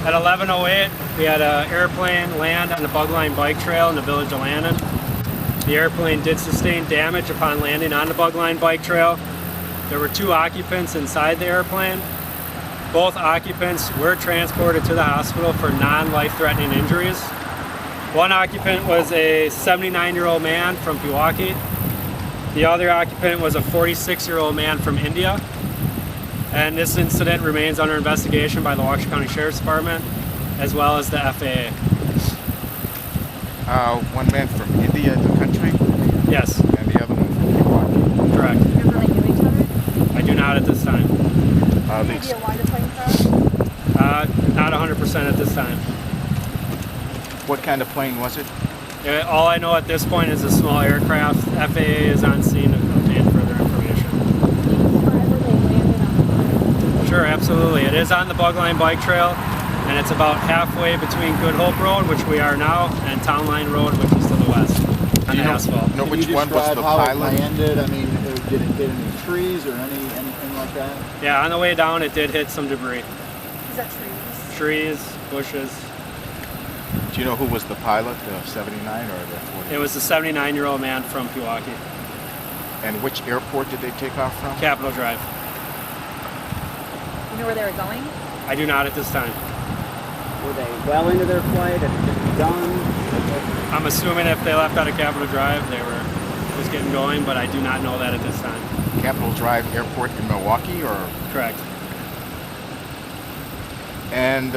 At 11:08, we had an airplane land on the Bugline bike trail in the village of Lannon. The airplane did sustain damage upon landing on the Bugline bike trail. There were 2 occupants inside the airplane. Both occupants were transported to the hospital for non-life-threatening injuries. One occupant was a 79-year-old man from Pewaukee. The other occupant was a 46-year-old man from India. And this incident remains under investigation by the Waukesha County Sheriff's Department, as well as the FAA. One man from India in the country? Yes. And the other one from Pewaukee? Correct. You really knew each other? I do not at this time. Any idea why the plane crashed? Not 100% at this time. What kind of plane was it? All I know at this point is a small aircraft. FAA is on scene to obtain further information. Wherever they landed on the plane. Sure, absolutely. It is on the Bugline bike trail, and it's about halfway between Good Hope Road, which we are now, and Town Line Road, which is to the west, on the asphalt. Know which one was the how pilot? It landed? I mean, did it hit any trees or anything like that? Yeah, on the way down, it did hit some debris. Is that trees? Trees, bushes. Do you know who was the pilot, the 79 or the 40? It was a 79-year-old man from Pewaukee. And which airport did they take off from? Capitol Drive. You know where they were going? I do not at this time. Were they well into their flight? Had it just begun? I'm assuming if they left out of Capitol Drive, they were just getting going, but I do not know that at this time. Capitol Drive Airport in Milwaukee, or? Correct. And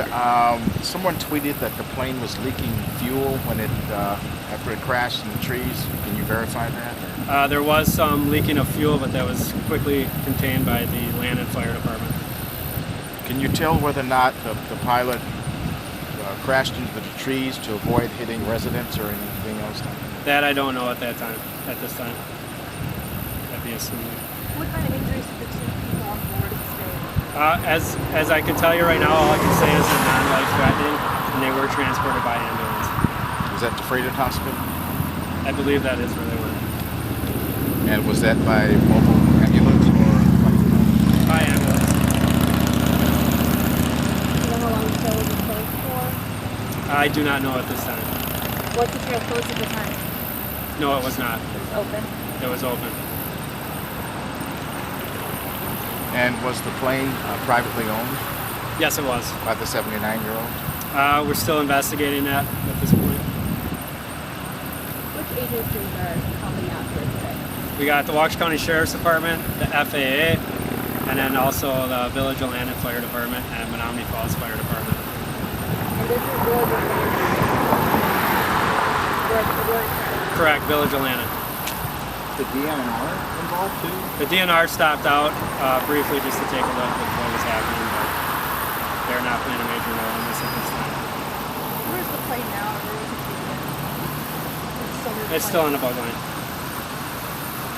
someone tweeted that the plane was leaking fuel when it after it crashed in the trees. Can you verify that? There was some leaking of fuel, but that was quickly contained by the Lannon Fire Department. Can you tell whether or not the pilot crashed into the trees to avoid hitting residents or anything else? That I don't know at this time. That'd be assuming. What kind of injuries did the 2 people on board sustain? As I can tell you right now, all I can say is they're non-life-threatening, and they were transported by ambulance. Was that the Freighted Hospital? I believe that is where they were. And was that by mobile ambulance or? By ambulance. Do you know how long the trail was closed for? I do not know at this time. Was the trail closed at the time? No, it was not. It was open. It was open. And was the plane privately owned Yes, it was. by the 79-year-old? We're still investigating that at this point. Which agencies are helping out here today? We got the Waukesha County Sheriff's Department, the FAA, and then also the Village of Lannon Fire Department and Menominee Falls Fire Department. And this is Village of Lannon. Correct, Village of Lannon. The DNR involved too? The DNR stopped out briefly just to take a look at what was happening, but they're not playing a major role in this at this time. Where's the plane now? It's still on the Bugline.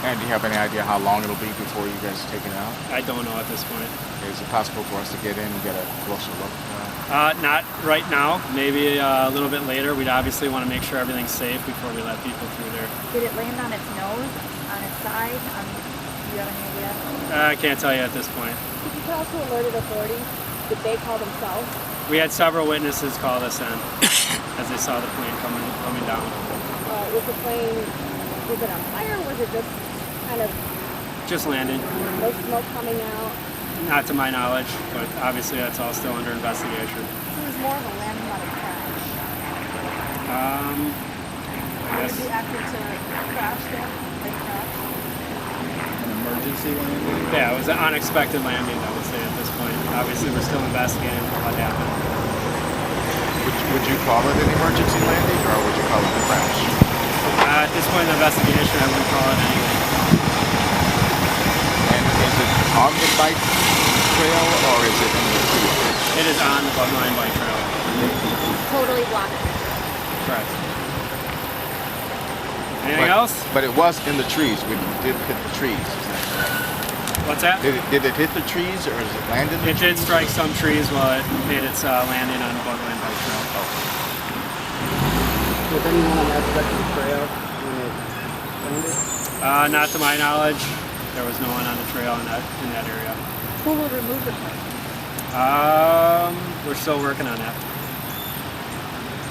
And do you have any idea how long it'll be before you guys take it out? I don't know at this point. Is it possible for us to get in and get a closer look? Not right now. Maybe a little bit later. We'd obviously want to make sure everything's safe before we let people through there. Did it land on its nose, on its side? Do you have any idea? I can't tell you at this point. Did you also alerted authorities? Did they call themselves? We had several witnesses call us in as they saw the plane coming down. Was the plane, was it on fire or was it just kind of Just landing. no smoke coming out? Not to my knowledge, but obviously that's all still under investigation. So it was more of a landing on a crash. I Did guess. you acted to crash there? Like crash? An emergency landing? Yeah, it was an unexpected landing, I would say, at this point. Obviously, we're still investigating what happened. Would you call it an emergency landing or would you call it a crash? At this point in the investigation, I wouldn't call it anything. And is it on the bike trail or is it in the field? It is on the Bugline bike trail. Totally blocked. Correct. Anything else? But it was in the trees. It did hit the trees. Is that correct? What's that? Did it hit the trees or is it land in the It trees? did strike some trees while it made its landing on the Bugline bike trail. Was anyone on that stretch of the trail when it landed? Not to my knowledge, there was no one on the trail in that area. Who will remove the plane? we're still working on that.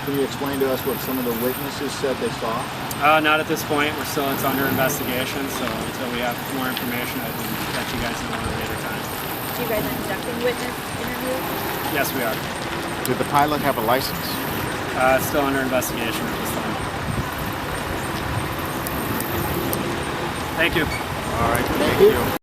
Can you explain to us what some of the witnesses said they saw? Not at this point. It's under investigation, so until we have more information, I can let you guys know at a later time. So you guys are conducting witness interviews? Yes, we are. Did the pilot have a license? It's still under investigation at this time. Thank you. All right, thank you.